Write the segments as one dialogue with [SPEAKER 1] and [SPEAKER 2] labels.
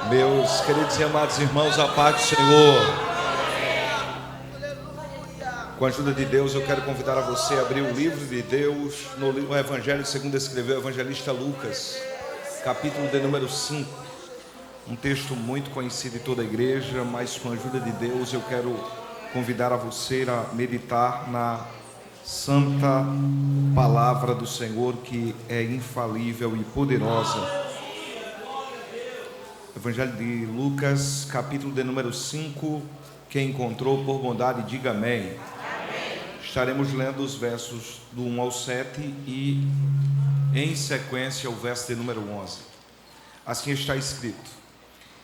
[SPEAKER 1] Meus queridos e amados irmãos, a paz do Senhor. Com a ajuda de Deus, eu quero convidar a você a abrir o livro de Deus no Evangelho segundo escreveu o evangelista Lucas, capítulo de número 5. Um texto muito conhecido em toda a igreja, mas com a ajuda de Deus eu quero convidar a você a meditar na santa palavra do Senhor, que é infalível e poderosa. Evangelho de Lucas, capítulo de número 5. Quem encontrou, por bondade, diga amém. Amém. Estaremos lendo os versos do 1 ao 7 e, em sequência, o verso de número 11. Assim está escrito: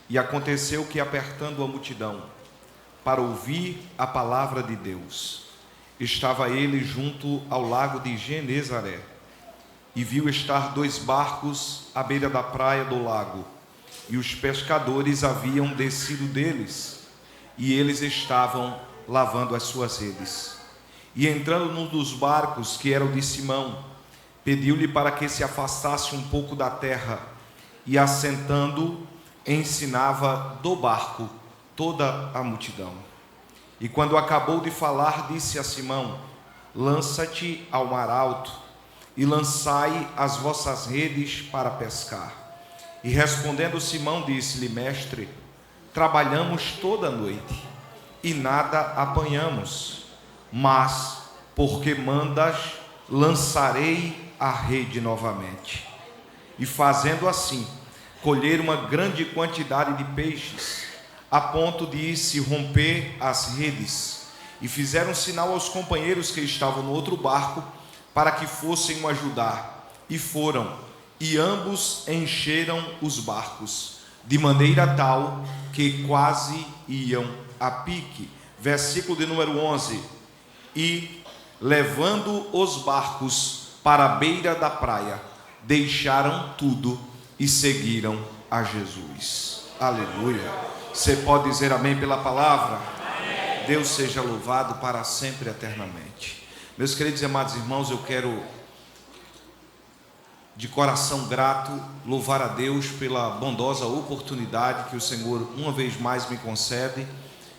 [SPEAKER 1] E aconteceu que, apertando a multidão para ouvir a palavra de Deus, estava ele junto ao lago de Genezaré, e viu estar 2 barcos à beira da praia do lago, e os pescadores haviam descido deles, e eles estavam lavando as suas redes. E entrando num dos barcos, que era o de Simão, pediu-lhe para que se afastasse um pouco da terra, e assentando, ensinava do barco toda a multidão. E quando acabou de falar, disse a Simão: Lança-te ao mar alto, e lançai as vossas redes para pescar. E respondendo Simão, disse-lhe: Mestre, trabalhamos toda a noite e nada apanhamos, mas porque mandas, lançarei a rede novamente. E fazendo assim, colheram uma grande quantidade de peixes, a ponto de se romper as redes, e fizeram sinal aos companheiros que estavam no outro barco para que fossem o ajudar, e foram. E ambos encheram os barcos, de maneira tal que quase iam a pique. Versículo de número 11. E, levando os barcos para a beira da praia, deixaram tudo e seguiram a Jesus. Aleluia. Você pode dizer amém pela palavra? Amém. Deus seja louvado para sempre, eternamente. Meus queridos e amados irmãos, eu quero, de coração grato, louvar a Deus pela bondosa oportunidade que o Senhor uma vez mais me concede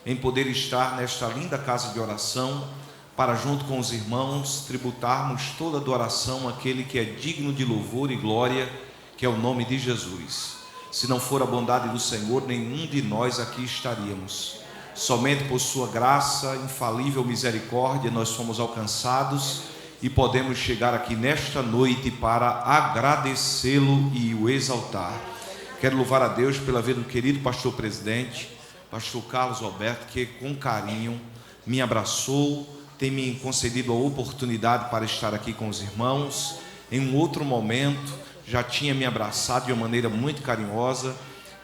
[SPEAKER 1] em poder estar nesta linda casa de oração, para junto com os irmãos tributarmos toda adoração àquele que é digno de louvor e glória, que é o nome de Jesus. Se não for a bondade do Senhor, nenhum de nós aqui estaríamos. Somente por sua graça, infalível misericórdia, nós fomos alcançados e podemos chegar aqui nesta noite para agradecê-lo e o exaltar. Quero louvar a Deus pela vida do querido pastor presidente, pastor Carlos Alberto, que com carinho me abraçou, tem me concedido a oportunidade para estar aqui com os irmãos. Em um outro momento já tinha me abraçado de uma maneira muito carinhosa,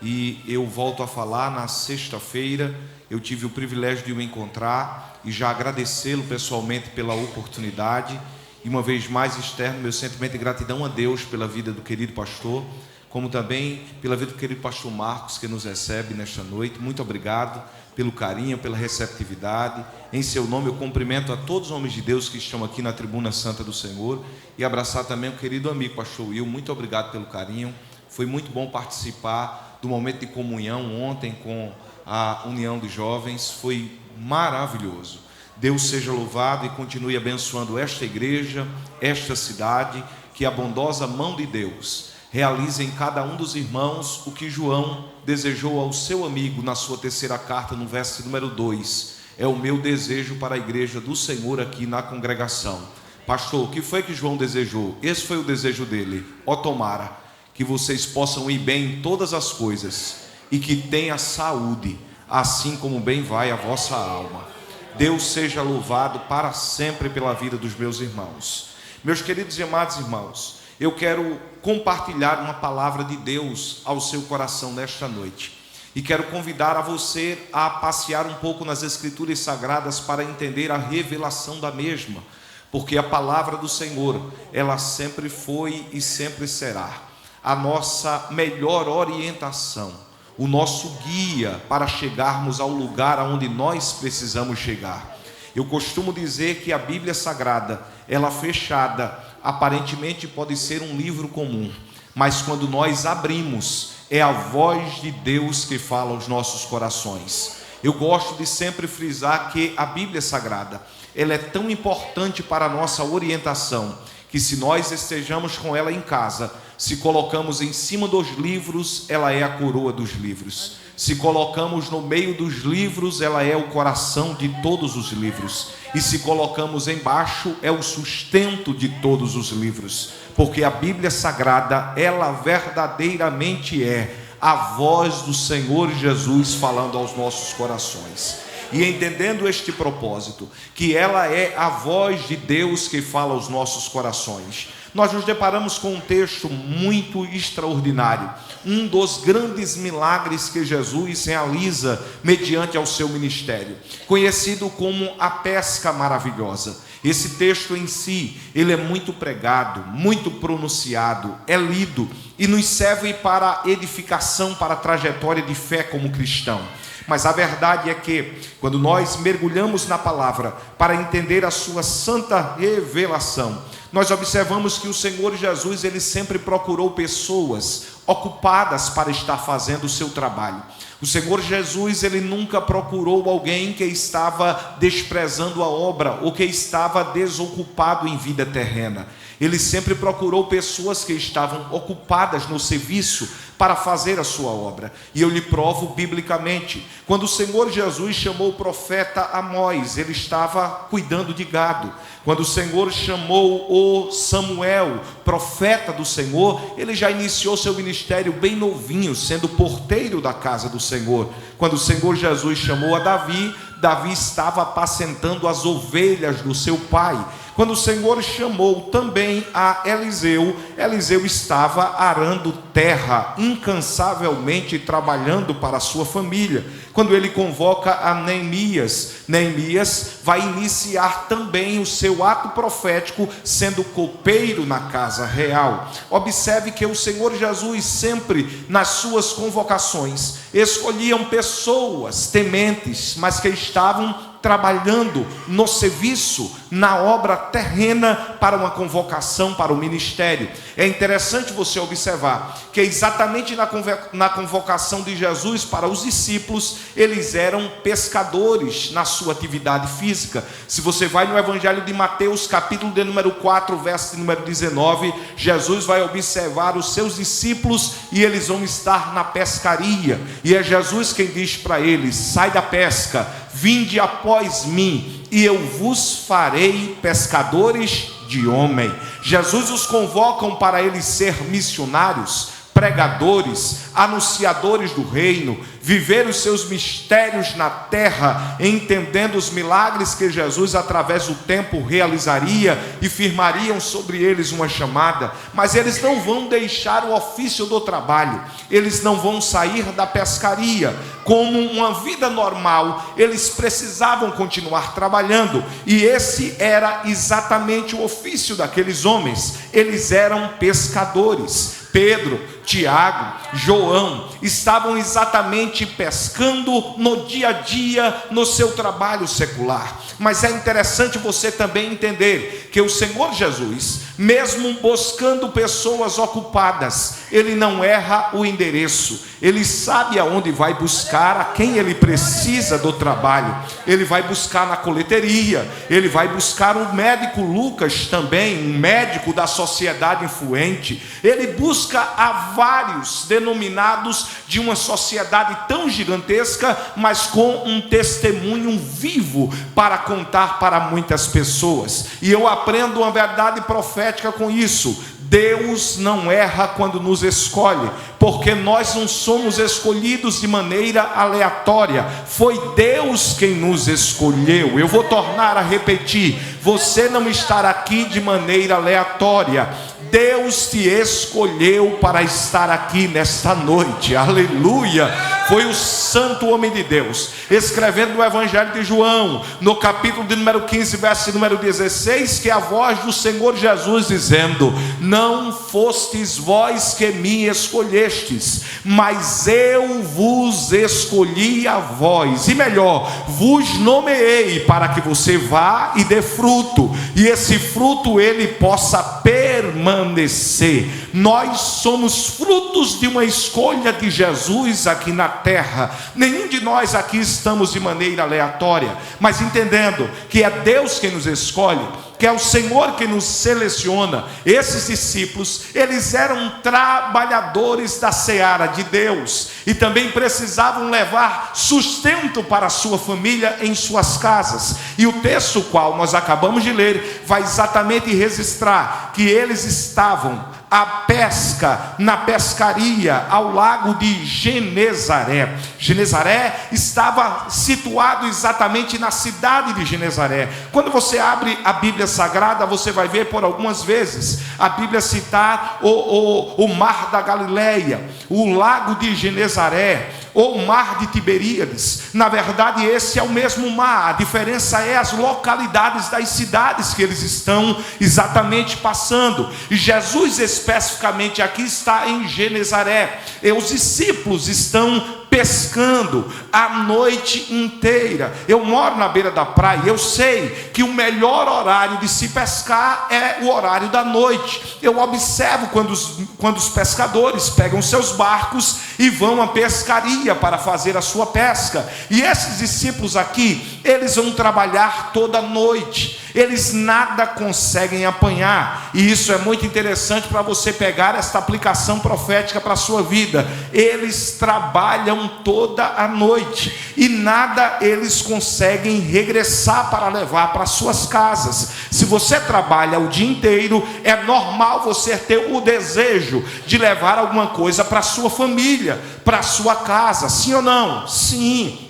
[SPEAKER 1] e eu volto a falar, na sexta-feira eu tive o privilégio de o encontrar e já agradecê-lo pessoalmente pela oportunidade, e uma vez mais externo meu sentimento de gratidão a Deus pela vida do querido pastor, como também pela vida do querido pastor Marcos, que nos recebe nesta noite. Muito obrigado pelo carinho, pela receptividade. Em seu nome eu cumprimento a todos os homens de Deus que estão aqui na tribuna santa do Senhor, e abraçar também o querido amigo pastor Will. Muito obrigado pelo carinho. Foi muito bom participar do momento de comunhão ontem com a União dos Jovens, foi maravilhoso. Deus seja louvado e continue abençoando esta igreja, esta cidade, que a bondosa mão de Deus realize em cada um dos irmãos o que João desejou ao seu amigo na sua terceira carta, no verso número 2. É o meu desejo para a igreja do Senhor aqui na congregação. Pastor, o que foi que João desejou? Esse foi o desejo dele. Ó, tomara que vocês possam ir bem em todas as coisas e que tenha saúde, assim como bem vai a vossa alma. Deus seja louvado para sempre pela vida dos meus irmãos. Meus queridos e amados irmãos, eu quero compartilhar uma palavra de Deus ao seu coração nesta noite, e quero convidar a você a passear um pouco nas Escrituras Sagradas para entender a revelação da mesma, porque a palavra do Senhor, ela sempre foi e sempre será a nossa melhor orientação, o nosso guia para chegarmos ao lugar aonde nós precisamos chegar. Eu costumo dizer que a Bíblia Sagrada, ela fechada, aparentemente pode ser um livro comum, mas quando nós abrimos, é a voz de Deus que fala aos nossos corações. Eu gosto de sempre frisar que a Bíblia Sagrada, ela é tão importante para a nossa orientação, que se nós estejamos com ela em casa, se colocamos em cima dos livros, ela é a coroa dos livros. Se colocamos no meio dos livros, ela é o coração de todos os livros. E se colocamos embaixo, é o sustento de todos os livros. Porque a Bíblia Sagrada, ela verdadeiramente é a voz do Senhor Jesus falando aos nossos corações. E entendendo este propósito, que ela é a voz de Deus que fala aos nossos corações, nós nos deparamos com um texto muito extraordinário, um dos grandes milagres que Jesus realiza mediante ao seu ministério, conhecido como a pesca maravilhosa. Esse texto em si, ele é muito pregado, muito pronunciado, é lido e nos serve para edificação, para a trajetória de fé como cristão. Mas a verdade é que, quando nós mergulhamos na palavra para entender a sua santa revelação, nós observamos que o Senhor Jesus, ele sempre procurou pessoas ocupadas para estar fazendo o seu trabalho. O Senhor Jesus, ele nunca procurou alguém que estava desprezando a obra ou que estava desocupado em vida terrena. Ele sempre procurou pessoas que estavam ocupadas no serviço para fazer a sua obra. E eu lhe provo biblicamente. Quando o Senhor Jesus chamou o profeta Amós, ele estava cuidando de gado. Quando o Senhor chamou o Samuel, profeta do Senhor, ele já iniciou seu ministério bem novinho, sendo porteiro da casa do Senhor. Quando o Senhor Jesus chamou a Davi, Davi estava apacentando as ovelhas do seu pai. Quando o Senhor chamou também a Eliseu, Eliseu estava arando terra, incansavelmente trabalhando para a sua família. Quando ele convoca a Neemias, Neemias vai iniciar também o seu ato profético, sendo copeiro na casa real. Observe que o Senhor Jesus sempre, nas suas convocações, escolhiam pessoas tementes, mas que estavam trabalhando no serviço, na obra terrena para uma convocação para o ministério. É interessante você observar que exatamente na convocação de Jesus para os discípulos, eles eram pescadores na sua atividade física. Se você vai no Evangelho de Mateus, capítulo de número 4, verso de número 19, Jesus vai observar os seus discípulos e eles vão estar na pescaria. E é Jesus quem diz para eles: sai da pesca, vinde após mim, e eu vos farei pescadores de homem. Jesus os convoca para eles ser missionários, pregadores, anunciadores do reino, viver os seus mistérios na terra, entendendo os milagres que Jesus através do tempo realizaria e firmariam sobre eles uma chamada. Mas eles não vão deixar o ofício do trabalho, eles não vão sair da pescaria como uma vida normal, eles precisavam continuar trabalhando, e esse era exatamente o ofício daqueles homens. Eles eram pescadores. Pedro, Tiago, João estavam exatamente pescando no dia a dia, no seu trabalho secular. Mas é interessante você também entender que o Senhor Jesus, mesmo buscando pessoas ocupadas, ele não erra o endereço. Ele sabe aonde vai buscar, a quem ele precisa do trabalho. Ele vai buscar na coleteria, ele vai buscar o médico Lucas também, um médico da sociedade influente. Ele busca a vários denominados de uma sociedade tão gigantesca, mas com um testemunho vivo para contar para muitas pessoas. E eu aprendo uma verdade profética com isso: Deus não erra quando nos escolhe, porque nós não somos escolhidos de maneira aleatória. Foi Deus quem nos escolheu. Eu vou tornar a repetir: você não está aqui de maneira aleatória. Deus te escolheu para estar aqui nesta noite. Aleluia! Foi o santo homem de Deus, escrevendo o Evangelho de João, no capítulo de número 15, verso número 16, que é a voz do Senhor Jesus dizendo: não fostes vós que me escolhestes, mas eu vos escolhi a vós, e melhor, vos nomeei para que você vá e dê fruto, e esse fruto ele possa permanecer permanecer. Nós somos frutos de uma escolha de Jesus aqui na terra. Nenhum de nós aqui estamos de maneira aleatória, mas entendendo que é Deus quem nos escolhe, que é o Senhor que nos seleciona. Esses discípulos, eles eram trabalhadores da seara de Deus e também precisavam levar sustento para a sua família em suas casas. E o texto qual nós acabamos de ler vai exatamente registrar que eles estavam à pesca, na pescaria, ao lago de Genezaré. Genezaré estava situado exatamente na cidade de Genezaré. Quando você abre a Bíblia Sagrada, você vai ver por algumas vezes a Bíblia citar o mar da Galileia, o lago de Genezaré, ou o mar de Tiberíades. Na verdade, esse é o mesmo mar. A diferença é as localidades das cidades que eles estão exatamente passando. E Jesus especificamente aqui está em Genezaré. E os discípulos estão pescando a noite inteira. Eu moro na beira da praia, eu sei que o melhor horário de se pescar é o horário da noite. Eu observo quando os pescadores pegam seus barcos e vão à pescaria para fazer a sua pesca. E esses discípulos aqui, eles vão trabalhar toda noite. Eles nada conseguem apanhar. E isso é muito interessante para você pegar esta aplicação profética para a sua vida. Eles trabalham toda a noite e nada eles conseguem regressar para levar para suas casas. Se você trabalha o dia inteiro, é normal você ter o desejo de levar alguma coisa para a sua família, para a sua casa. Sim ou não? Sim.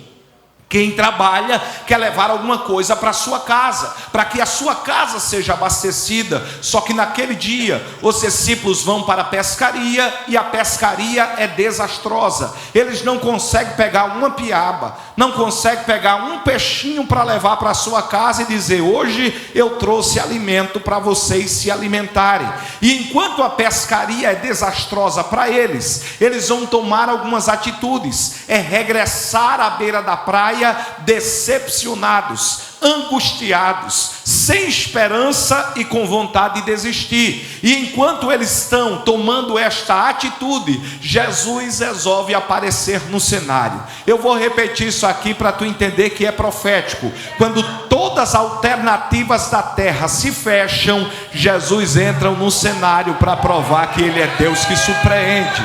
[SPEAKER 1] Quem trabalha quer levar alguma coisa para a sua casa, para que a sua casa seja abastecida. Só que naquele dia, os discípulos vão para a pescaria e a pescaria é desastrosa. Eles não conseguem pegar uma piaba, não conseguem pegar um peixinho para levar para a sua casa e dizer: hoje eu trouxe alimento para vocês se alimentarem. E enquanto a pescaria é desastrosa para eles, eles vão tomar algumas atitudes. É regressar à beira da praia decepcionados, angustiados, sem esperança e com vontade de desistir. E enquanto eles estão tomando esta atitude, Jesus resolve aparecer no cenário. Eu vou repetir isso aqui para tu entender que é profético. Quando todas as alternativas da terra se fecham, Jesus entra no cenário para provar que Ele é Deus que surpreende.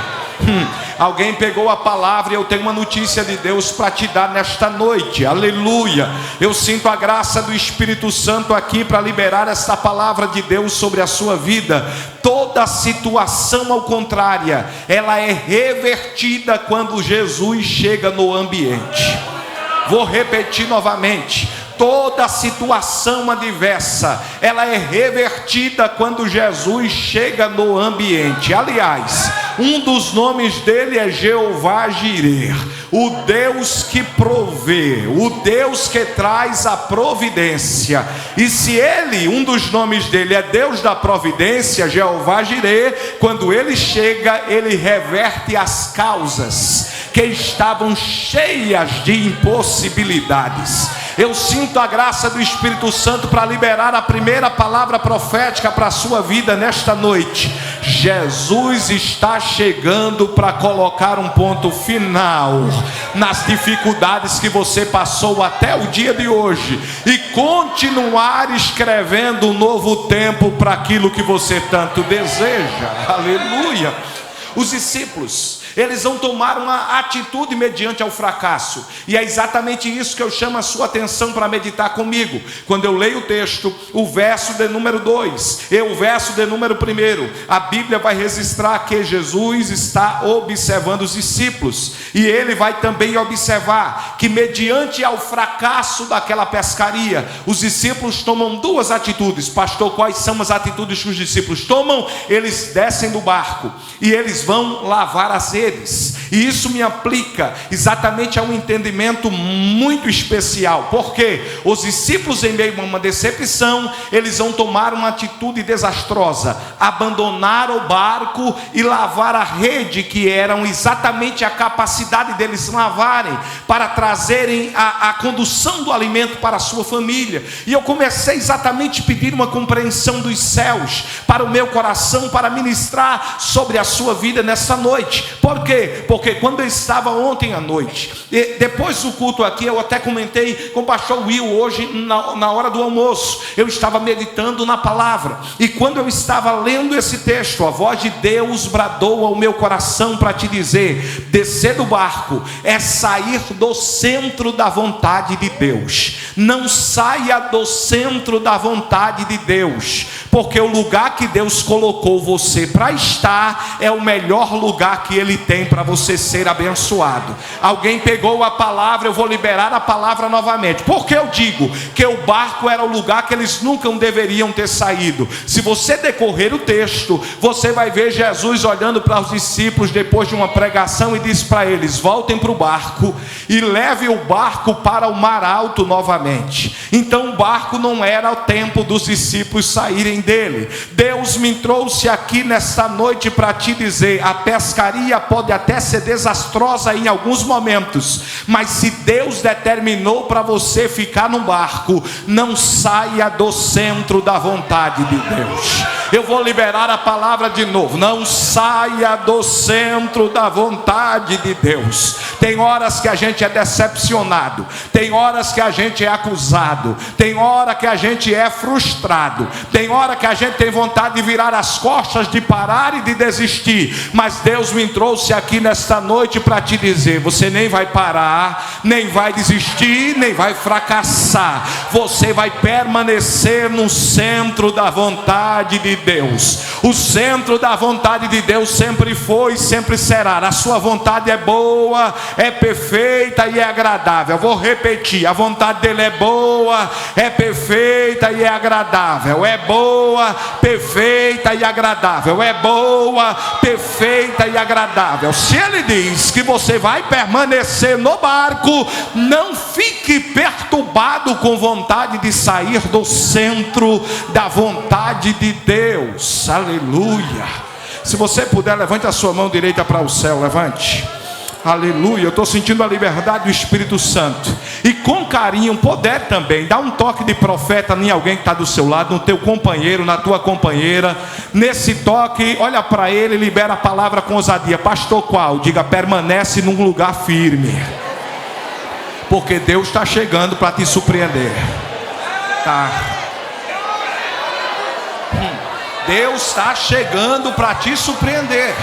[SPEAKER 1] Alguém pegou a palavra e eu tenho uma notícia de Deus para te dar nesta noite. Aleluia. Eu sinto a graça do Espírito Santo aqui para liberar esta palavra de Deus sobre a sua vida. Toda situação ao contrária, ela é revertida quando Jesus chega no ambiente. Vou repetir novamente. Toda situação adversa, ela é revertida quando Jesus chega no ambiente. Aliás, um dos nomes dele é Jeová Jireh, o Deus que provê, o Deus que traz a providência. E se ele, um dos nomes dele é Deus da providência, Jeová Jireh, quando ele chega, ele reverte as causas que estavam cheias de impossibilidades. Eu sinto a graça do Espírito Santo para liberar a primeira palavra profética para a sua vida nesta noite. Jesus está chegando para colocar um ponto final nas dificuldades que você passou até o dia de hoje e continuar escrevendo um novo tempo para aquilo que você tanto deseja. Aleluia. Os discípulos, eles vão tomar uma atitude mediante ao fracasso. E é exatamente isso que eu chamo a sua atenção para meditar comigo. Quando eu leio o texto, o verso de número 2 e o verso de número 1, a Bíblia vai registrar que Jesus está observando os discípulos. E ele vai também observar que mediante ao fracasso daquela pescaria, os discípulos tomam duas atitudes. Pastor, quais são as atitudes que os discípulos tomam? Eles descem do barco e eles vão lavar as redes. E isso me aplica exatamente a um entendimento muito especial, porque os discípulos, em meio a uma decepção, eles vão tomar uma atitude desastrosa, abandonar o barco e lavar a rede, que eram exatamente a capacidade deles lavarem, para trazerem a condução do alimento para a sua família. E eu comecei exatamente a pedir uma compreensão dos céus para o meu coração, para ministrar sobre a sua vida nessa noite. Por quê? Porque quando eu estava ontem à noite, depois do culto aqui, eu até comentei com o pastor Will hoje na hora do almoço, eu estava meditando na palavra, e quando eu estava lendo esse texto, a voz de Deus bradou ao meu coração para te dizer: descer do barco é sair do centro da vontade de Deus. Não saia do centro da vontade de Deus, porque o lugar que Deus colocou você para estar é o melhor lugar que Ele tem para você ser abençoado. Alguém pegou a palavra, eu vou liberar a palavra novamente. Por que eu digo que o barco era o lugar que eles nunca deveriam ter saído? Se você decorrer o texto, você vai ver Jesus olhando para os discípulos depois de uma pregação e diz para eles: voltem para o barco e leve o barco para o mar alto novamente. Então o barco não era o tempo dos discípulos saírem dele. Deus me trouxe aqui nesta noite para te dizer: a pescaria pode até ser desastrosa em alguns momentos, mas se Deus determinou para você ficar no barco, não saia do centro da vontade de Deus. Eu vou liberar a palavra de novo: não saia do centro da vontade de Deus. Tem horas que a gente é decepcionado, tem horas que a gente é acusado, tem hora que a gente é frustrado, tem hora que a gente tem vontade de virar as costas, de parar e de desistir. Mas Deus me trouxe aqui nesta noite para te dizer: você nem vai parar, nem vai desistir, nem vai fracassar. Você vai permanecer no centro da vontade de Deus. O centro da vontade de Deus sempre foi e sempre será. A sua vontade é boa, é perfeita e é agradável. Eu vou repetir: a vontade dele é boa, é perfeita e é agradável. É boa, perfeita e agradável. É boa, perfeita e agradável. Se ele diz que você vai permanecer no barco, não fique perturbado com vontade de sair do centro da vontade de Deus. Aleluia. Se você puder, levante a sua mão direita para o céu, levante. Aleluia. Eu estou sentindo a liberdade do Espírito Santo. E com carinho, puder também, dá um toque de profeta em alguém que está do seu lado, no teu companheiro, na tua companheira. Nesse toque, olha para ele e libera a palavra com ousadia. Pastor qual? Diga: permanece num lugar firme, porque Deus está chegando para te surpreender. Tá? Deus está chegando para te surpreender.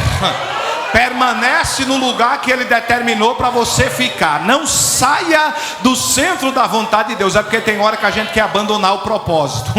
[SPEAKER 1] Permanece no lugar que Ele determinou para você ficar. Não saia do centro da vontade de Deus. É porque tem hora que a gente quer abandonar o propósito.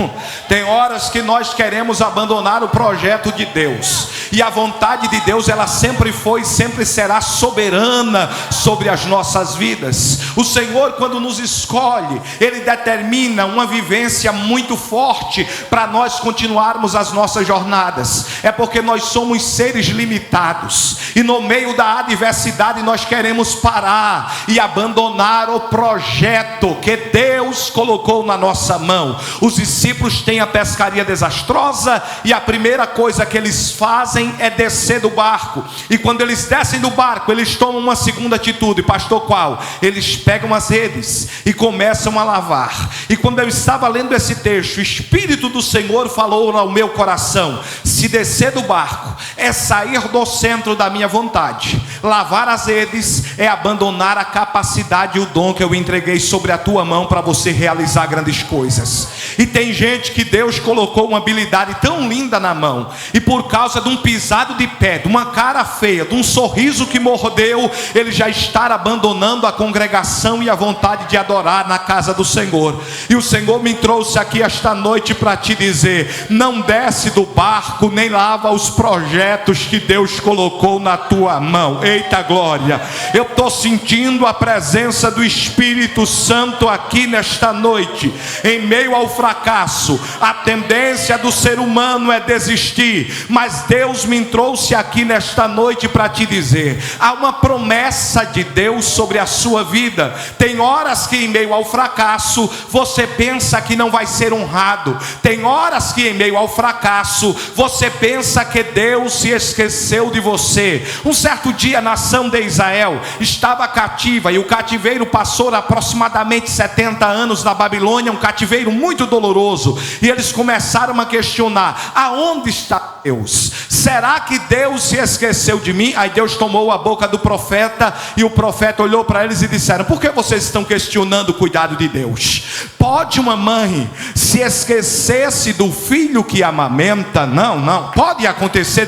[SPEAKER 1] Tem horas que nós queremos abandonar o projeto de Deus. E a vontade de Deus, ela sempre foi e sempre será soberana sobre as nossas vidas. O Senhor, quando nos escolhe, Ele determina uma vivência muito forte para nós continuarmos as nossas jornadas. É porque nós somos seres limitados. E no meio da adversidade nós queremos parar e abandonar o projeto que Deus colocou na nossa mão. Os discípulos têm a pescaria desastrosa e a primeira coisa que eles fazem é descer do barco. E quando eles descem do barco, eles tomam uma segunda atitude. Pastor qual? Eles pegam as redes e começam a lavar. E quando eu estava lendo esse texto, o Espírito do Senhor falou ao meu coração: se descer do barco é sair do centro da minha vontade. Lavar as redes é abandonar a capacidade e o dom que eu entreguei sobre a tua mão para você realizar grandes coisas. E tem gente que Deus colocou uma habilidade tão linda na mão, e por causa de um pisado de pé, de uma cara feia, de um sorriso que mordeu, ele já está abandonando a congregação e a vontade de adorar na casa do Senhor. E o Senhor me trouxe aqui esta noite para te dizer: não desce do barco, nem lava os projetos
[SPEAKER 2] projetos que Deus colocou na tua mão. Eita glória, eu estou sentindo a presença do Espírito Santo aqui nesta noite. Em meio ao fracasso, a tendência do ser humano é desistir, mas Deus me trouxe aqui nesta noite para te dizer, há uma promessa de Deus sobre a sua vida. Tem horas que em meio ao fracasso, você pensa que não vai ser honrado. Tem horas que em meio ao fracasso, você pensa que Deus se esqueceu de você. Um certo dia a nação de Israel estava cativa, e o cativeiro passou aproximadamente 70 anos na Babilônia, um cativeiro muito doloroso, e eles começaram a questionar, aonde está Deus? Será que Deus se esqueceu de mim? Aí Deus tomou a boca do profeta, e o profeta olhou para eles e disseram, por que vocês estão questionando o cuidado de Deus? Pode uma mãe se esquecesse do filho que amamenta? Não, pode acontecer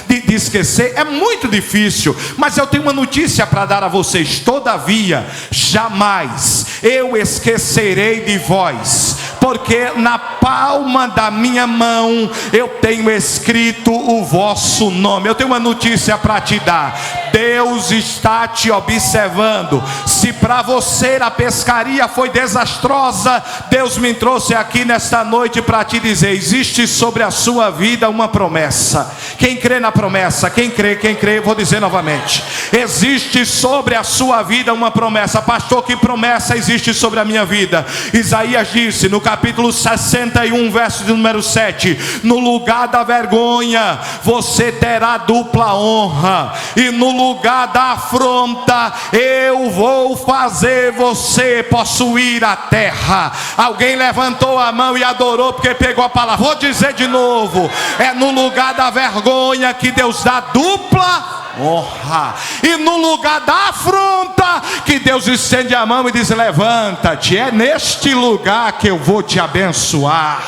[SPEAKER 2] de esquecer, é muito difícil, mas eu tenho uma notícia para dar a vocês, todavia, jamais eu esquecerei de vós, porque na palma da minha mão eu tenho escrito o vosso nome. Eu tenho uma notícia para te dar, Deus está te observando. Se para você a pescaria foi desastrosa, Deus me trouxe aqui nesta noite para te dizer, existe sobre a sua vida uma promessa. Quem crê na promessa? Quem crê, vou dizer novamente, existe sobre a sua vida uma promessa. Pastor, que promessa existe sobre a minha vida? Isaías disse no capítulo 61, verso de número 7, no lugar da vergonha você terá dupla honra, e no lugar da afronta eu vou fazer você possuir a terra. Alguém levantou a mão e adorou porque pegou a palavra. Vou dizer de novo, é no lugar da vergonha que Deus dá dupla honra, e no lugar da afronta que Deus estende a mão e diz, levanta-te. É neste lugar que eu vou te abençoar,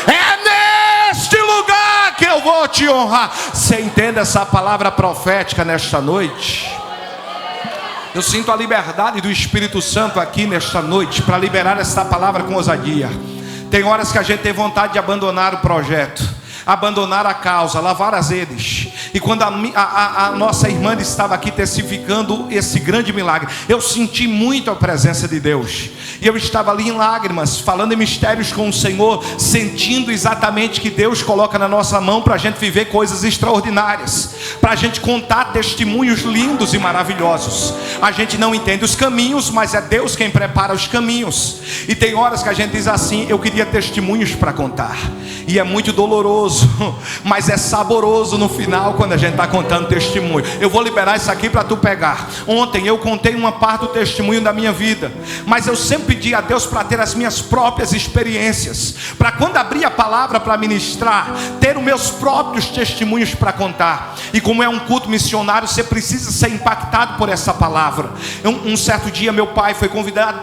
[SPEAKER 2] é neste lugar que eu vou te honrar. Você entende essa palavra profética nesta noite? Eu sinto a liberdade do Espírito Santo aqui nesta noite para liberar essa palavra com ousadia. Tem horas que a gente tem vontade de abandonar o projeto, abandonar a causa, lavar as redes. E quando a nossa irmã estava aqui testificando esse grande milagre, eu senti muito a presença de Deus. E eu estava ali em lágrimas, falando em mistérios com o Senhor, sentindo exatamente que Deus coloca na nossa mão para a gente viver coisas extraordinárias, para a gente contar testemunhos lindos e maravilhosos. A gente não entende os caminhos, mas é Deus quem prepara os caminhos. E tem horas que a gente diz assim, eu queria testemunhos para contar, e é muito doloroso, mas é saboroso no final quando a gente está contando testemunho. Eu vou liberar isso aqui para tu pegar. Ontem eu contei uma parte do testemunho da minha vida, mas eu sempre pedi a Deus para ter as minhas próprias experiências, para quando abrir a palavra para ministrar, ter os meus próprios testemunhos para contar. E como é um culto missionário, você precisa ser impactado por essa palavra. Um certo dia meu pai foi convidado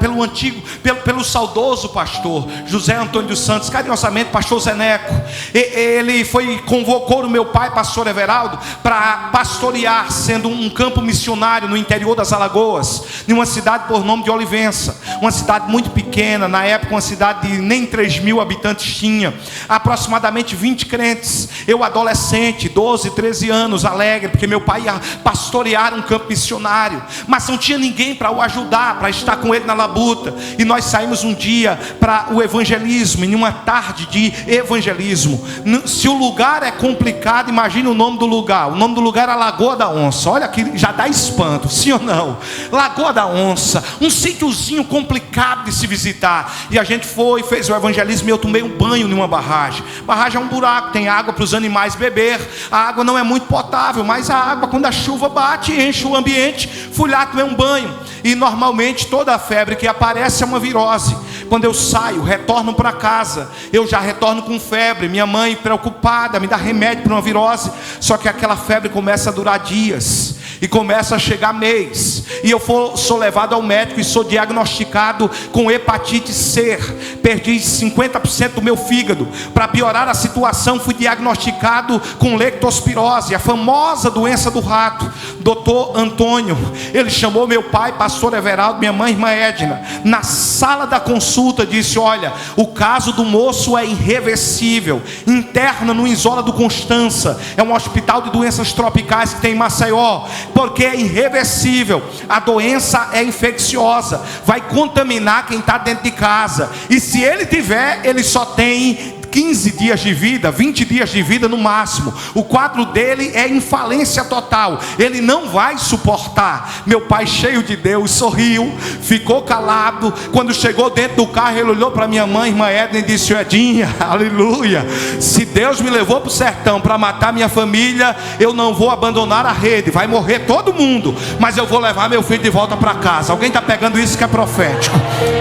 [SPEAKER 2] pelo saudoso pastor José Antônio dos Santos, carinhosamente pastor Zeneco. Ele convocou o meu pai, pastor Everaldo, para pastorear, sendo um campo missionário no interior das Alagoas, em uma cidade por nome de Olivença, uma cidade muito pequena, na época uma cidade de nem 3.000 habitantes tinha, aproximadamente 20 crentes. Eu adolescente, 12, 13 anos, alegre, porque meu pai ia pastorear um campo missionário, mas não tinha ninguém para o ajudar, para estar com ele na labuta. E nós saímos um dia para o evangelismo, em uma tarde de evangelismo. Se o lugar é complicado, imagine o nome do lugar. O nome do lugar era Lagoa da Onça. Olha que já dá espanto, sim ou não? Lagoa da Onça, um sítiozinho complicado de se visitar. E a gente fez o evangelismo, e eu tomei um banho numa barragem. Barragem é um buraco, tem água para os animais beber. A água não é muito potável, mas a água, quando a chuva bate, enche o ambiente. Fui lá, tomei um banho. E normalmente toda a febre que aparece é uma virose. Quando eu saio, retorno para casa, eu já retorno com febre. Minha mãe preocupada me dá remédio para uma virose, só que aquela febre começa a durar dias. e começa a chegar mês, e eu sou levado ao médico e sou diagnosticado com hepatite C. Perdi 50% do meu fígado. Para piorar a situação, fui diagnosticado com leptospirose, a famosa doença do rato. Doutor Antônio, ele chamou meu pai, pastor Everaldo, minha mãe, irmã Edna, na sala da consulta, disse: olha, o caso do moço é irreversível, interna no Isola do Constança, é um hospital de doenças tropicais que tem em Maceió, porque é irreversível, a doença é infecciosa, vai contaminar quem está dentro de casa, e se ele tiver, ele só tem 15 dias de vida, 20 dias de vida no máximo. O quadro dele é infalência total, ele não vai suportar. Meu pai, cheio de Deus, sorriu, ficou calado. Quando chegou dentro do carro, ele olhou para minha mãe, irmã Edna, e disse: Edinha, aleluia, se Deus me levou para o sertão para matar minha família, eu não vou abandonar a rede, vai morrer todo mundo, mas eu vou levar meu filho de volta para casa. Alguém está pegando isso que é profético?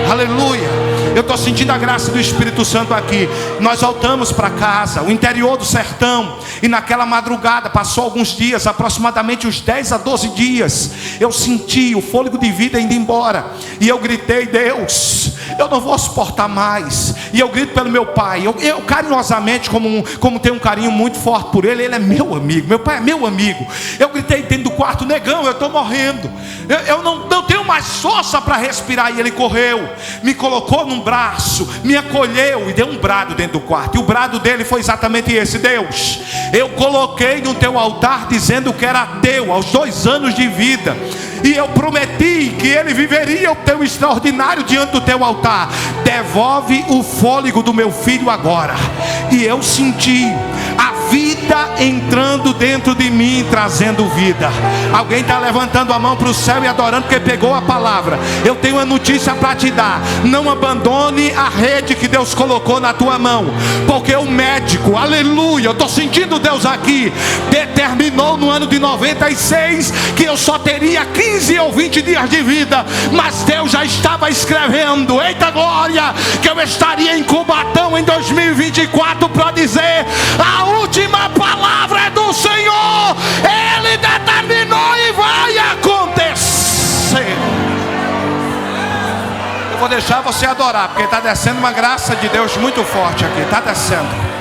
[SPEAKER 2] Aleluia. Eu estou sentindo a graça do Espírito Santo aqui. Nós voltamos para casa, o interior do sertão, e naquela madrugada, passou alguns dias, aproximadamente uns 10 a 12 dias, eu senti o fôlego de vida indo embora, e eu gritei: Deus, eu não vou suportar mais. E eu grito pelo meu pai, eu carinhosamente, como tenho um carinho muito forte por ele, ele é meu amigo, meu pai é meu amigo. Eu gritei dentro do quarto: negão, eu estou morrendo, eu não tenho mais força para respirar. E ele correu, me colocou num braço, me acolheu e deu um brado dentro do quarto. E o brado dele foi exatamente esse: Deus, eu coloquei no teu altar dizendo que era teu aos 2 anos de vida, e eu prometi que ele viveria o teu extraordinário diante do teu altar. Devolve o fôlego do meu filho agora. E eu senti a vida entrando dentro de mim, trazendo vida. Alguém está levantando a mão para o céu e adorando porque pegou a palavra. Eu tenho uma notícia para te dar: não abandone a rede que Deus colocou na tua mão, porque o médico, aleluia, eu estou sentindo Deus aqui, determinou no ano de 96 que eu só teria 15 ou 20 dias de vida, mas Deus já estava escrevendo, eita glória, que eu estaria em Cubatão em 2024 para dizer: a última palavra é do Senhor, Ele determinou e vai acontecer. Eu vou deixar você adorar, porque está descendo uma graça de Deus muito forte aqui, está descendo.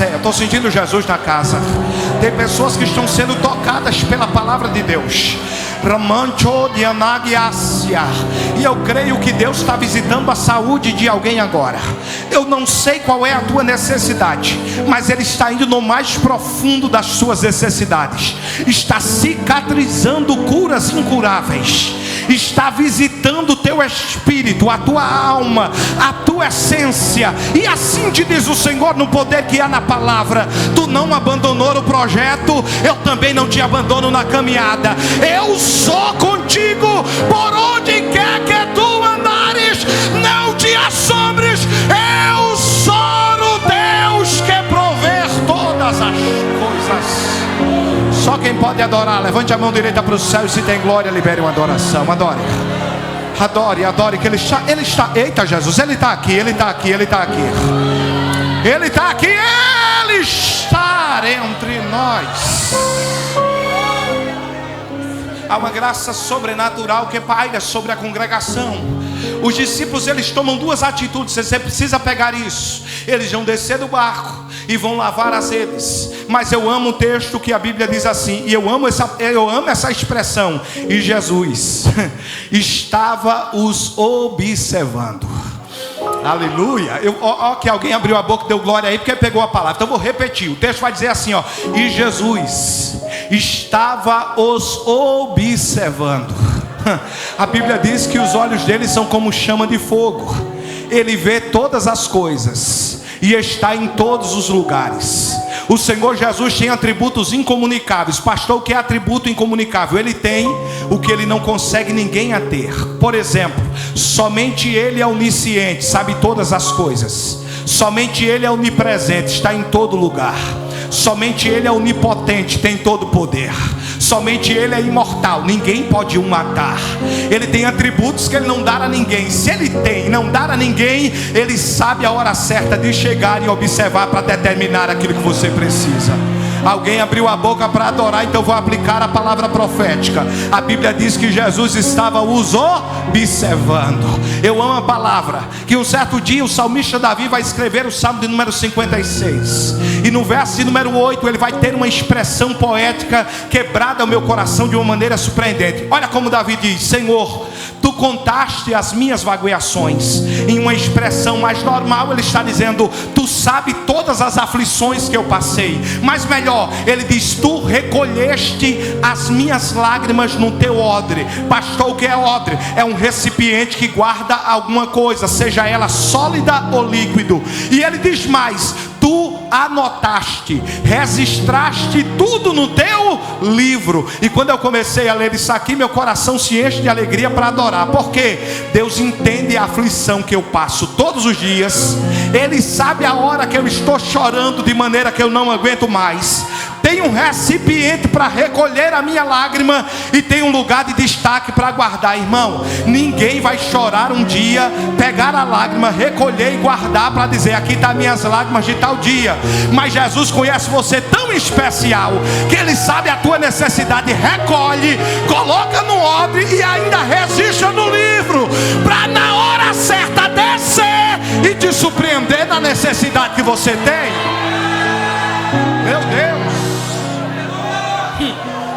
[SPEAKER 2] Eu estou sentindo Jesus na casa. Tem pessoas que estão sendo tocadas pela palavra de Deus. E eu creio que Deus está visitando a saúde de alguém agora. Eu não sei qual é a tua necessidade, mas Ele está indo no mais profundo das suas necessidades. Está cicatrizando curas incuráveis. Está visitando o teu espírito, a tua alma, a tua essência. E assim te diz o Senhor, no poder que há na palavra: tu não abandonou o projeto, eu também não te abandono na caminhada. Eu sou contigo por onde quer que tu andares, não te assombres. Eu sou o Deus que provê todas as coisas. Só quem pode adorar, levante a mão direita para o céu, e se tem glória, libere uma adoração. Adore, adore, adore, que Ele está, eita Jesus, Ele está aqui, Ele está aqui, Ele está aqui, Ele está aqui, Ele está entre nós. Há uma graça sobrenatural que paira sobre a congregação. Os discípulos, eles tomam 2 atitudes, você precisa pegar isso. Eles vão descer do barco e vão lavar as redes. Mas eu amo o texto que a Bíblia diz assim, e eu amo essa expressão: e Jesus estava os observando. Aleluia. Que alguém abriu a boca e deu glória aí, porque pegou a palavra. Então eu vou repetir. O texto vai dizer assim, e Jesus estava os observando. A Bíblia diz que os olhos dele são como chama de fogo. Ele vê todas as coisas e está em todos os lugares. O Senhor Jesus tem atributos incomunicáveis. Pastor, o que é atributo incomunicável? Ele tem o que ele não consegue ninguém a ter. Por exemplo, somente Ele é onisciente, sabe todas as coisas. Somente Ele é onipresente, está em todo lugar. Somente Ele é onipotente, tem todo o poder. Somente Ele é imortal, ninguém pode o matar. Ele tem atributos que Ele não dá a ninguém. Se Ele tem e não dá a ninguém, Ele sabe a hora certa de chegar e observar para determinar aquilo que você precisa. Alguém abriu a boca para adorar, então eu vou aplicar a palavra profética. A Bíblia diz que Jesus estava os observando. Eu amo a palavra, que um certo dia o salmista Davi vai escrever o Salmo de número 56, e no verso de número 8 ele vai ter uma expressão poética quebrada ao meu coração de uma maneira surpreendente. Olha como Davi diz: Senhor, tu contaste as minhas vagueações. Em uma expressão mais normal ele está dizendo: tu sabe todas as aflições que eu passei. Mas melhor, ele diz: tu recolheste as minhas lágrimas no teu odre. Pastor, o que é odre? É um recipiente que guarda alguma coisa, seja ela sólida ou líquido. E ele diz mais: tu anotaste, registraste tudo no teu livro. E quando eu comecei a ler isso aqui, meu coração se enche de alegria para adorar, porque Deus entende a aflição que eu passo todos os dias. Ele sabe a hora que eu estou chorando de maneira que eu não aguento mais. Tem um recipiente para recolher a minha lágrima, e tem um lugar de destaque para guardar. Irmão, ninguém vai chorar um dia, pegar a lágrima, recolher e guardar para dizer: aqui está minhas lágrimas de tal dia. Mas Jesus conhece você tão especial, que Ele sabe a tua necessidade, recolhe, coloca no odre e ainda registra no livro, para na hora certa descer e te surpreender na necessidade que você tem. Meu Deus!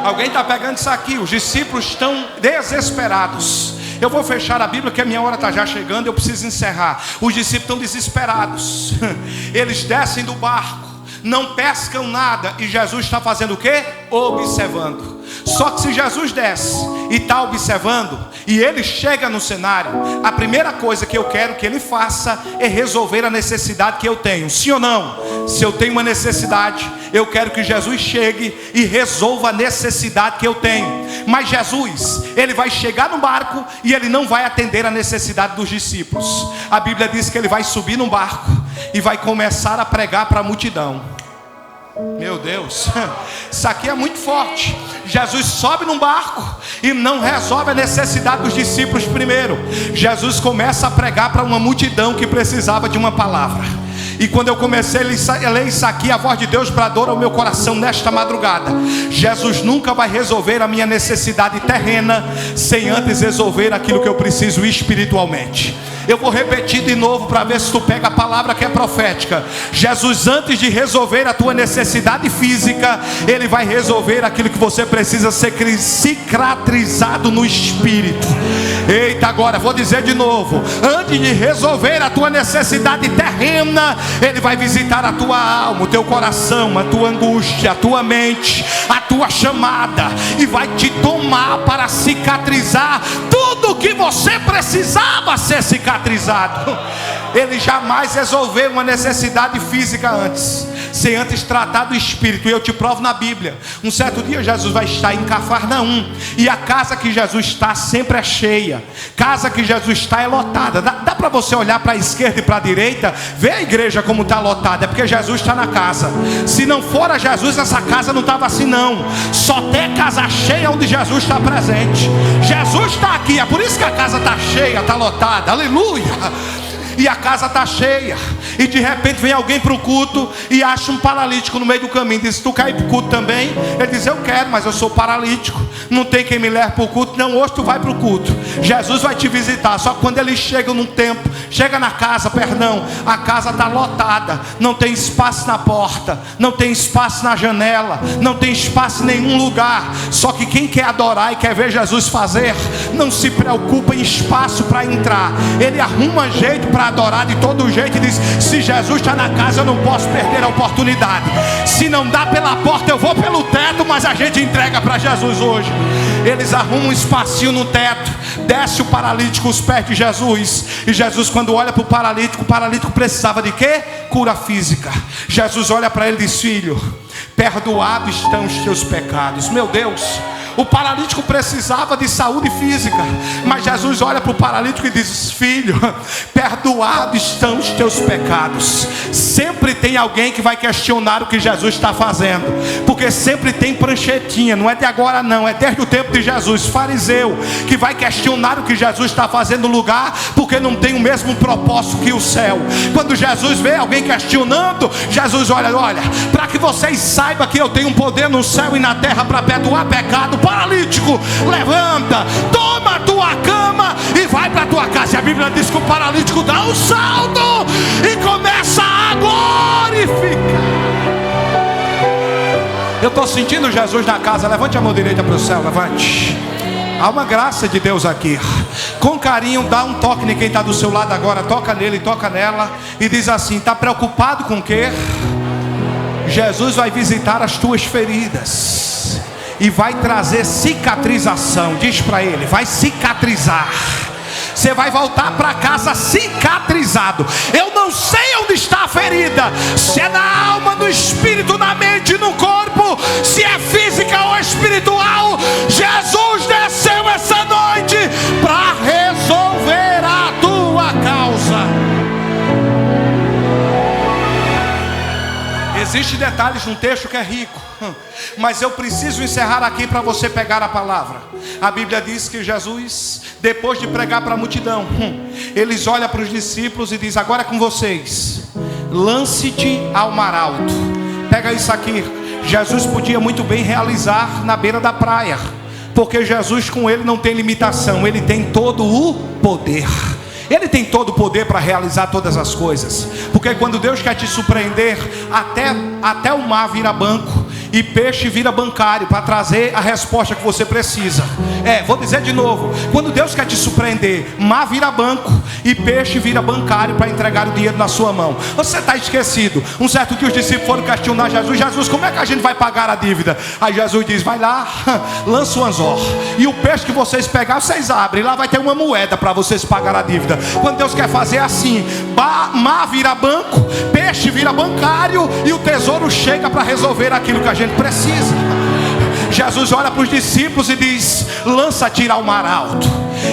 [SPEAKER 2] Alguém está pegando isso aqui. Os discípulos estão desesperados. Eu vou fechar a Bíblia, que a minha hora está já chegando, eu preciso encerrar. Os discípulos estão desesperados. Eles descem do barco, não pescam nada, e Jesus está fazendo o quê? Observando. Só que se Jesus desce e está observando, e ele chega no cenário, a primeira coisa que eu quero que ele faça é resolver a necessidade que eu tenho. Sim ou não? Se eu tenho uma necessidade, eu quero que Jesus chegue e resolva a necessidade que eu tenho. Mas Jesus, ele vai chegar no barco e ele não vai atender a necessidade dos discípulos. A Bíblia diz que ele vai subir no barco e vai começar a pregar para a multidão. Meu Deus, isso aqui é muito forte. Jesus sobe num barco e não resolve a necessidade dos discípulos primeiro. Jesus começa a pregar para uma multidão que precisava de uma palavra. E quando eu comecei a ler isso aqui, a voz de Deus bradou ao meu coração nesta madrugada: Jesus nunca vai resolver a minha necessidade terrena sem antes resolver aquilo que eu preciso espiritualmente. Eu vou repetir de novo para ver se tu pega a palavra que é profética. Jesus, antes de resolver a tua necessidade física, ele vai resolver aquilo que você precisa ser cicatrizado no espírito. Eita, agora vou dizer de novo: antes de resolver a tua necessidade terrena, ele vai visitar a tua alma, o teu coração, a tua angústia, a tua mente, a tua chamada, e vai te tomar para cicatrizar tudo o que você precisava ser cicatrizado. Ele jamais resolveu uma necessidade física antes, sem antes tratar do espírito. E eu te provo na Bíblia. Um certo dia Jesus vai estar em Cafarnaum, e a casa que Jesus está sempre é cheia. Casa que Jesus está é lotada. Dá para você olhar para a esquerda e para a direita, ver a igreja como está lotada. É porque Jesus está na casa. Se não for a Jesus, essa casa não estava assim não. Só tem casa cheia onde Jesus está presente. Jesus está aqui, é por isso que a casa está cheia, está lotada. Aleluia! E a casa está cheia, e de repente vem alguém para o culto e acha um paralítico no meio do caminho. Diz: tu quer ir para o culto também? Ele diz: eu quero, mas eu sou paralítico, não tem quem me leve para o culto. Não, hoje tu vai para o culto, Jesus vai te visitar. Só que quando ele chega no templo, chega na casa, a casa está lotada, não tem espaço na porta, não tem espaço na janela, não tem espaço em nenhum lugar. Só que quem quer adorar e quer ver Jesus fazer, não se preocupa em espaço para entrar. Ele arruma jeito para adorar de todo jeito e diz: se Jesus está na casa, eu não posso perder a oportunidade. Se não dá pela porta, eu vou pelo teto. Mas a gente entrega para Jesus hoje. Eles arrumam um espacinho no teto, desce o paralítico aos pés de Jesus. E Jesus, quando olha para o paralítico precisava de quê? Cura física. Jesus olha para ele e diz: filho, perdoados estão os teus pecados. Meu Deus, O paralítico precisava de saúde física, mas Jesus olha para o paralítico e diz: filho, perdoados estão os teus pecados. Sempre tem alguém que vai questionar o que Jesus está fazendo, porque sempre tem pranchetinha, não é de agora não, é desde o tempo de Jesus, fariseu, que vai questionar o que Jesus está fazendo no lugar, porque não tem o mesmo propósito que o céu. Quando Jesus vê alguém questionando, Jesus olha, para que vocês saibam que eu tenho um poder no céu e na terra para perdoar pecado. Paralítico, levanta, toma a tua cama e vai para a tua casa. E a Bíblia diz que o paralítico dá um salto e começa a glorificar. Eu estou sentindo Jesus na casa. Levante a mão direita para o céu, levante. Há uma graça de Deus aqui. Com carinho, dá um toque em quem está do seu lado agora. Toca nele, toca nela e diz assim: está preocupado com o quê? Jesus vai visitar as tuas feridas e vai trazer cicatrização. Diz para ele: vai cicatrizar. Você vai voltar para casa cicatrizado. Eu não sei onde está a ferida, se é na alma, no espírito, na mente, no corpo, se é física ou espiritual. Jesus desceu essa noite para resolver a tua causa. Existem detalhes num texto que é rico, mas eu preciso encerrar aqui para você pegar a palavra. A Bíblia diz que Jesus, depois de pregar para a multidão, eles olham para os discípulos e diz: agora é com vocês, lance-te ao mar alto. Pega isso aqui. Jesus podia muito bem realizar na beira da praia, porque Jesus, com ele não tem limitação, ele tem todo o poder. Ele tem todo o poder para realizar todas as coisas. Porque quando Deus quer te surpreender, até o mar vira banco e peixe vira bancário para trazer a resposta que você precisa. Vou dizer de novo: quando Deus quer te surpreender, mar vira banco e peixe vira bancário para entregar o dinheiro na sua mão. Você está esquecido. Um certo dia os discípulos foram questionar Jesus: Jesus, como é que a gente vai pagar a dívida? Aí Jesus diz: vai lá, lança o anzol, e o peixe que vocês pegar, vocês abrem, lá vai ter uma moeda para vocês pagar a dívida. Quando Deus quer fazer assim, mar vira banco, peixe vira bancário e o tesouro chega para resolver aquilo que a gente precisa. Jesus olha para os discípulos e diz: lança-te ao mar alto,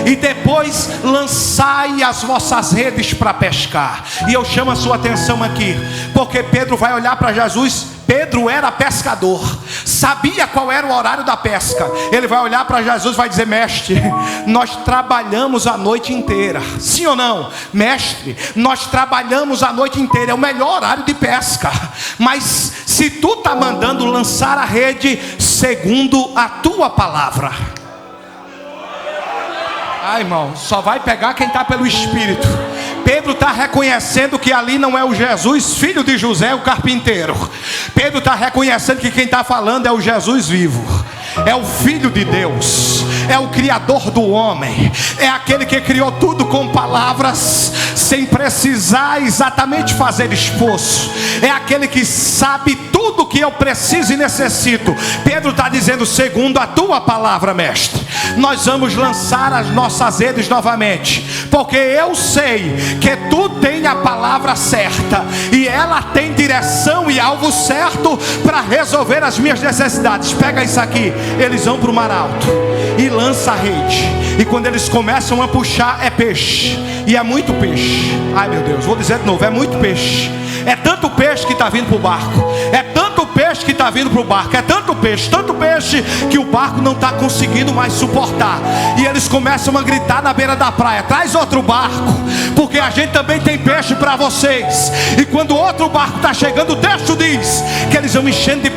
[SPEAKER 2] e depois lançai as vossas redes para pescar. E eu chamo a sua atenção aqui, porque Pedro vai olhar para Jesus. Pedro era pescador, sabia qual era o horário da pesca. Ele vai olhar para Jesus e vai dizer: mestre, nós trabalhamos a noite inteira. Sim ou não? Mestre, nós trabalhamos a noite inteira, é o melhor horário de pesca. Mas se tu está mandando lançar a rede segundo a tua palavra, irmão, só vai pegar quem está pelo Espírito. Pedro está reconhecendo que ali não é o Jesus, filho de José, o carpinteiro. Pedro está reconhecendo que quem está falando é o Jesus vivo, é o Filho de Deus, é o Criador do homem, é aquele que criou tudo com palavras, sem precisar exatamente fazer esforço. É aquele que sabe tudo que eu preciso e necessito. Pedro está dizendo: segundo a tua palavra, mestre, nós vamos lançar as nossas redes novamente, porque eu sei que tu tem a palavra certa e ela tem direção e alvo certo para resolver as minhas necessidades. Pega isso aqui. Eles vão para o mar alto e lança a rede, e quando eles começam a puxar, é peixe, e é muito peixe. Ai meu Deus, vou dizer de novo, é muito peixe. É tanto peixe que está vindo para o barco, é tanto peixe que está vindo para o barco, é tanto peixe que o barco não está conseguindo mais suportar. E eles começam a gritar na beira da praia: traz outro barco, porque a gente também tem peixe para vocês. E quando outro barco está chegando, o texto diz que eles vão enchendo de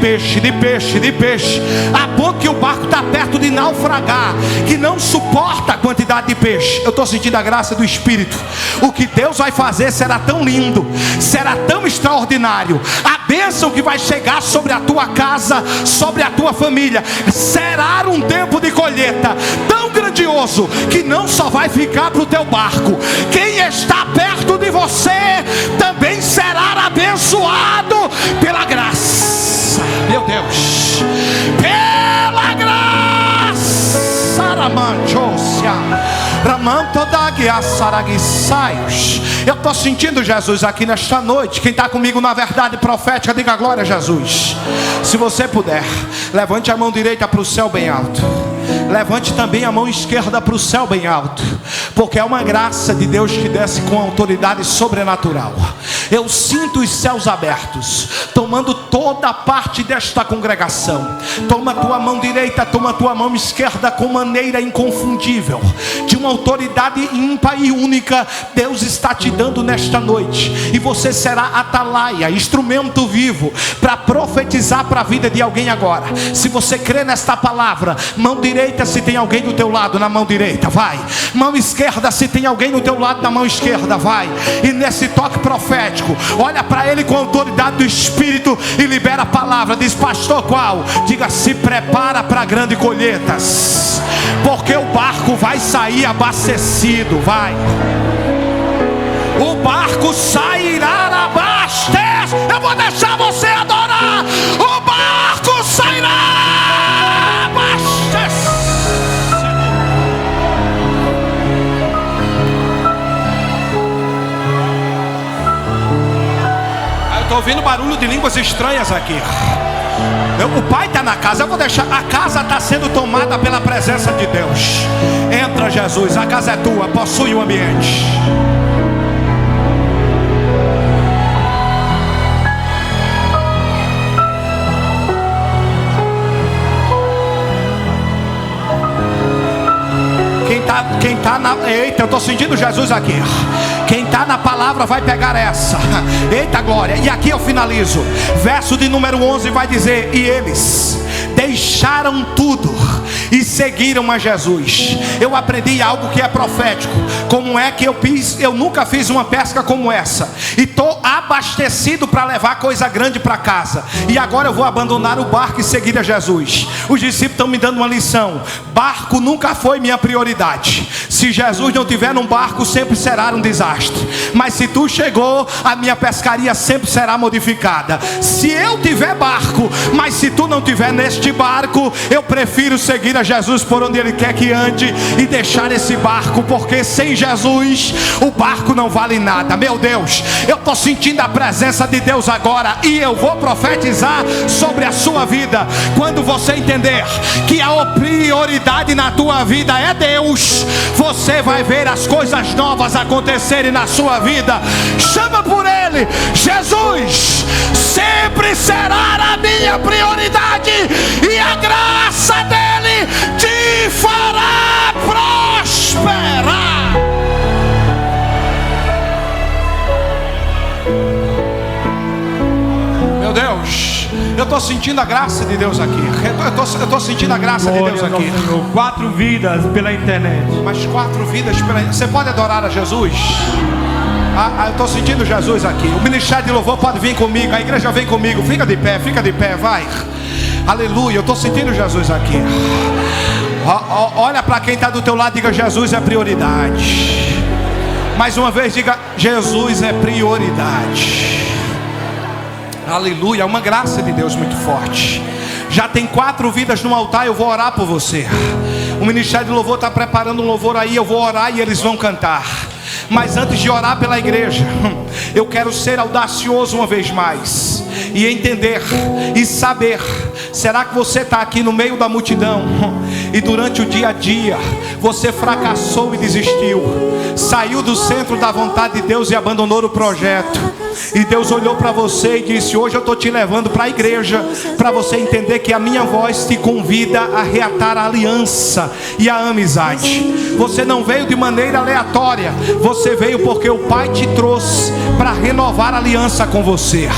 [SPEAKER 2] peixe, a ponto que o barco está perto de naufragar, que não suporta a quantidade de peixe. Eu estou sentindo a graça do Espírito. O que Deus vai fazer será tão lindo, será tão extraordinário. A bênção que vai chegar sobre a tua casa, sobre a tua família, será um tempo de colheita tão grandioso que não só vai ficar para o teu barco. Quem está perto de você também será abençoado pela graça. Meu Deus, pela graça, Aramanchosia. Eu estou sentindo Jesus aqui nesta noite. Quem está comigo na verdade profética, diga glória a Jesus. Se você puder, levante a mão direita para o céu bem alto. Levante também a mão esquerda para o céu bem alto, porque é uma graça de Deus que desce com autoridade sobrenatural. Eu sinto os céus abertos, tomando toda a parte desta congregação. Toma a tua mão direita, toma a tua mão esquerda com maneira inconfundível, de uma autoridade ímpar e única. Deus está te dando nesta noite, e você será atalaia, instrumento vivo, para profetizar para a vida de alguém agora. Se você crê nesta palavra, mão direita se tem alguém do teu lado, na mão direita, vai. Mão esquerda se tem alguém do teu lado, na mão esquerda, vai. E nesse toque profético, olha para ele com a autoridade do Espírito e libera a palavra. Diz: pastor, qual? Diga: se prepara para grandes colheitas, porque o barco vai sair abastecido, vai. O barco sairá abastecido. Eu vou deixar você adorar. O barco sairá abastecido. Estou ouvindo barulho de línguas estranhas aqui. O Pai está na casa. Eu vou deixar. A casa está sendo tomada pela presença de Deus. Entra, Jesus. A casa é tua. Possui o ambiente. Quem está na... Eita, eu estou sentindo Jesus aqui. Quem está na palavra vai pegar essa. Eita glória. E aqui eu finalizo. Verso de número 11 vai dizer: e eles deixaram tudo e seguiram a Jesus. Eu aprendi algo que é profético. Como é que eu nunca fiz uma pesca como essa, e estou abastecido para levar coisa grande para casa. E agora eu vou abandonar o barco e seguir a Jesus. Os discípulos estão me dando uma lição. Barco nunca foi minha prioridade. Se Jesus não tiver num barco, sempre será um desastre. Mas se tu chegou, a minha pescaria sempre será modificada. Se eu tiver barco, mas se tu não tiver neste barco, eu prefiro seguir a Jesus por onde Ele quer que ande e deixar esse barco, porque sem Jesus o barco não vale nada. Meu Deus, eu estou sentindo a presença de Deus agora, e eu vou profetizar sobre a sua vida. Quando você entender que a prioridade na tua vida é Deus, você vai ver as coisas novas acontecerem na sua vida. Chama por Ele. Jesus sempre será a minha prioridade, e a graça dele te fará prosperar. Meu Deus, eu estou sentindo a graça de Deus aqui. Eu estou sentindo a graça de Deus aqui.
[SPEAKER 3] 4 vidas pela internet.
[SPEAKER 2] Mas 4 vidas pela internet. Você pode adorar a Jesus? Eu estou sentindo Jesus aqui. O ministério de louvor pode vir comigo. A igreja vem comigo. Fica de pé, vai. Aleluia, eu estou sentindo Jesus aqui. Olha para quem está do teu lado, diga: Jesus é prioridade. Mais uma vez, diga: Jesus é prioridade. Aleluia, uma graça de Deus muito forte. Já tem 4 vidas no altar, eu vou orar por você. O ministério de louvor está preparando um louvor aí, eu vou orar e eles vão cantar. Mas antes de orar pela igreja, eu quero ser audacioso uma vez mais e entender e saber. Será que você está aqui no meio da multidão e durante o dia a dia você fracassou e desistiu, saiu do centro da vontade de Deus e abandonou o projeto? E Deus olhou para você e disse: hoje eu estou te levando para a igreja, para você entender que a minha voz te convida a reatar a aliança e a amizade. Você não veio de maneira aleatória, você veio porque o Pai te trouxe para renovar a aliança com você.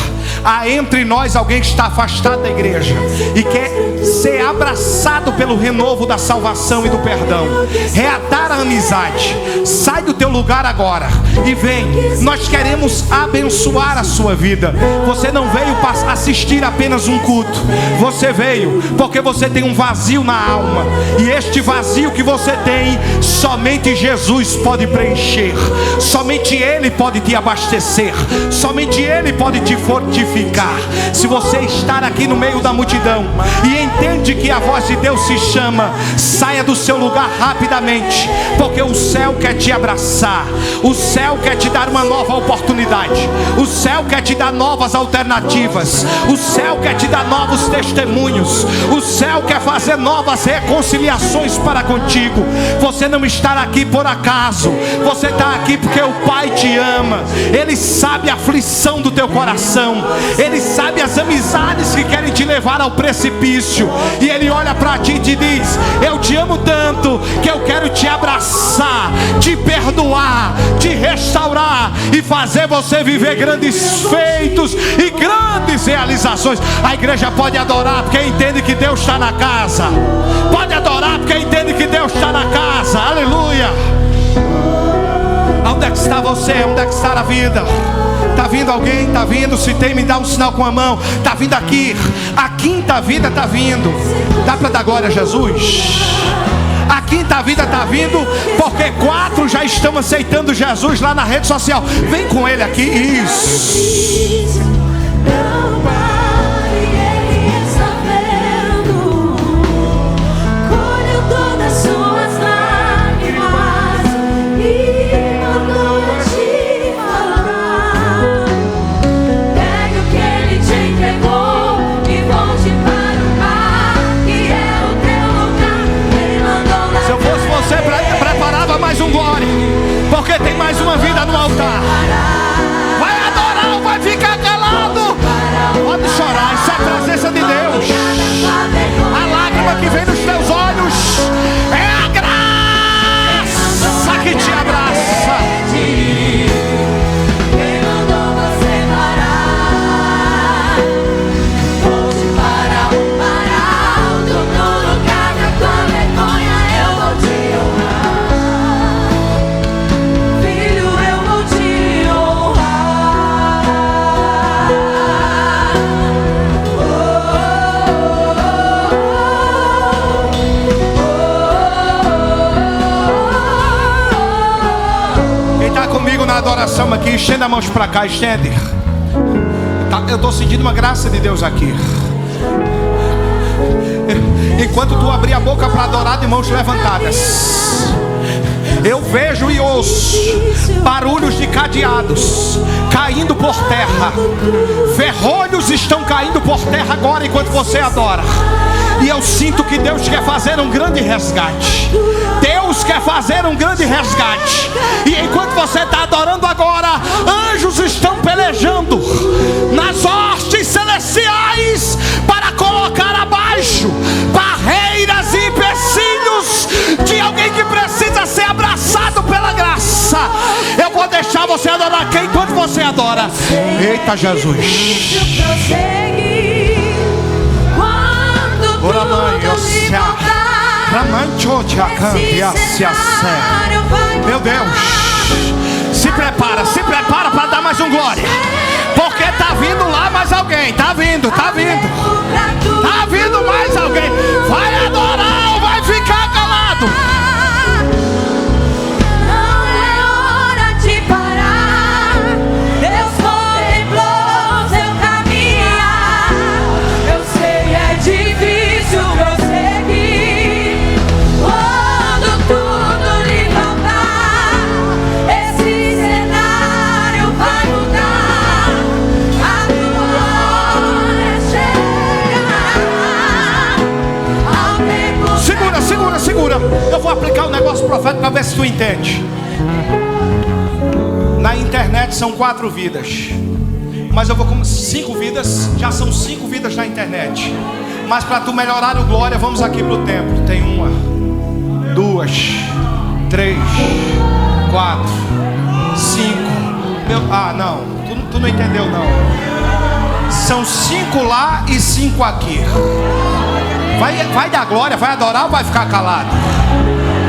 [SPEAKER 2] Há entre nós alguém que está afastado da igreja e quer ser abraçado pelo renovo da salvação e do perdão, reatar a amizade. Sai do teu lugar agora e vem. Nós queremos abençoar a sua vida. Você não veio para assistir apenas um culto, você veio porque você tem um vazio na alma, e este vazio que você tem, somente Jesus pode preencher. Somente Ele pode te abastecer. Somente Ele pode te fortificar. Se você estar aqui no meio da multidão e entende que a voz de Deus se chama, saia do seu lugar rapidamente, porque o céu quer te abraçar, o céu quer te dar uma nova oportunidade, o céu quer te dar novas alternativas, o céu quer te dar novos testemunhos, o céu quer fazer novas reconciliações para contigo. Você não está aqui por acaso, você está aqui porque o Pai te ama. Ele sabe a aflição do teu coração, Ele sabe as amizades que querem te levar ao precipício, e Ele olha para ti e te diz: eu te amo tanto que eu quero te abraçar, te perdoar, te restaurar e fazer você viver grandes feitos e grandes realizações. A igreja pode adorar porque entende que Deus está na casa, pode adorar porque entende que Deus está na casa. Aleluia. Onde é que está você? Onde é que está a vida? Está vindo alguém? Está vindo? Se tem, me dá um sinal com a mão. Está vindo aqui. A quinta vida está vindo. Dá para dar glória a Jesus? A quinta vida está vindo, porque 4 já estão aceitando Jesus lá na rede social. Vem com ele aqui. Isso. Mais um glória, porque tem mais uma vida no altar. Vai adorar ou vai ficar calado? Pode chorar, isso é a presença de Deus. A lágrima que vem nos teus olhos é a graça que te abraça. Adoração aqui, estenda as mãos para cá, estende. Eu estou sentindo uma graça de Deus aqui. Enquanto tu abrir a boca para adorar de mãos levantadas, eu vejo e ouço barulhos de cadeados caindo por terra. Ferrolhos estão caindo por terra agora enquanto você adora. E eu sinto que Deus quer fazer um grande resgate. Deus quer fazer um grande resgate. E enquanto você está adorando agora, anjos estão pelejando nas hostes celestiais para colocar abaixo barreiras e empecilhos de alguém que precisa ser abraçado pela graça. Eu vou deixar você adorar aqui enquanto você adora. Eita Jesus. Ora mãe, meu Deus, se prepara para dar mais um glória, porque tá vindo lá mais alguém, tá vindo mais alguém. Vai adorar ou vai ficar calado?
[SPEAKER 4] Não é hora de parar. Deus contemplou seu caminhar. Eu sei é difícil prosseguir. Quando tudo lhe faltar, esse cenário vai mudar. A glória chega ao tempo.
[SPEAKER 2] Segura. Eu vou aplicar um negócio profético para ver se tu entende. Na internet são 4 vidas, mas eu vou com 5 vidas. Já são 5 vidas na internet. Mas para tu melhorar o glória, vamos aqui pro templo. Tem 1, 2, 3, 4, 5. Não, tu não entendeu não. São 5 lá e 5 aqui. Vai dar glória, vai adorar ou vai ficar calado?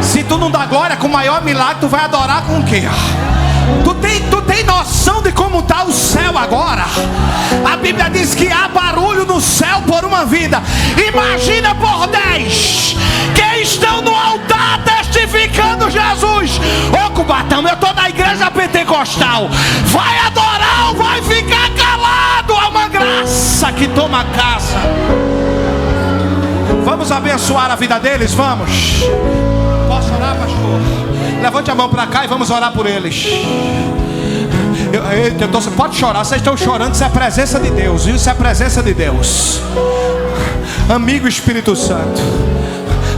[SPEAKER 2] Se tu não dá glória com o maior milagre, tu vai adorar com o quê? Tu tem noção de como está o céu agora? A Bíblia diz que há barulho no céu por uma vida. Imagina por 10 que estão no altar testificando Jesus. Ô Cubatão, eu estou na igreja pentecostal. Vai adorar ou vai ficar calado? Há uma graça que toma casa. Vamos abençoar a vida deles, vamos. Posso orar, pastor? Levante a mão para cá e vamos orar por eles. Você pode chorar, vocês estão chorando, isso é a presença de Deus, viu? Isso é a presença de Deus. Amigo Espírito Santo,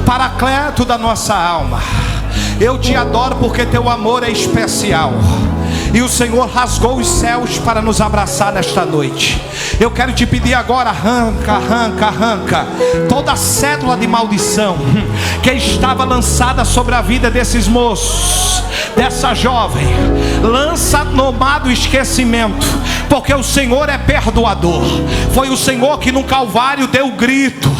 [SPEAKER 2] Paracleto da nossa alma, eu te adoro porque teu amor é especial. E o Senhor rasgou os céus para nos abraçar nesta noite. Eu quero te pedir agora, arranca toda a cédula de maldição que estava lançada sobre a vida desses moços, dessa jovem. Lança no mar do esquecimento, porque o Senhor é perdoador. Foi o Senhor que no Calvário deu grito,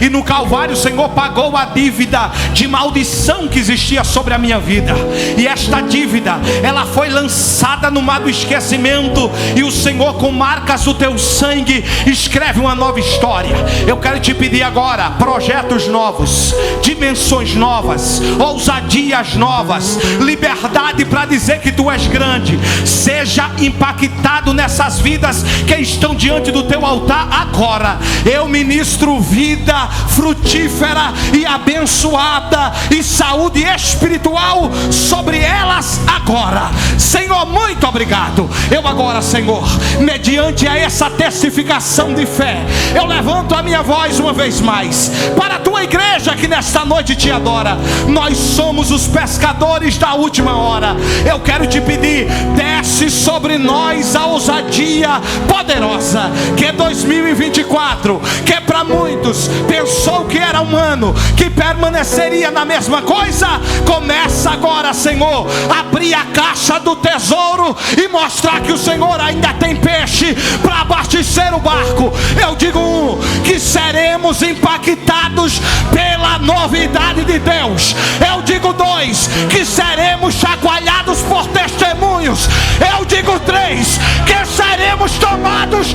[SPEAKER 2] e no Calvário o Senhor pagou a dívida de maldição que existia sobre a minha vida. E esta dívida, ela foi lançada no mar do esquecimento, e o Senhor, com marcas do teu sangue, escreve uma nova história. Eu quero te pedir agora projetos novos, dimensões novas, ousadias novas, liberdade para dizer que tu és grande. Seja impactado nessas vidas que estão diante do teu altar agora. Eu ministro vida frutífera e abençoada e saúde espiritual sobre elas agora. Senhor, muito obrigado. Eu agora, Senhor, mediante a essa testificação de fé, eu levanto a minha voz uma vez mais para a tua igreja que nesta noite te adora. Nós somos os pescadores da última hora. Eu quero te pedir, desce sobre nós a ousadia poderosa, que 2024, que para muitos pensou que era um ano que permaneceria na mesma coisa, começa agora, Senhor, abrir a caixa do tesouro e mostrar que o Senhor ainda tem peixe para abastecer o barco. Eu digo que seremos impactados pela novidade de Deus. Eu digo 2, que seremos chacoalhados por testemunhos. Eu digo 3, que seremos tomados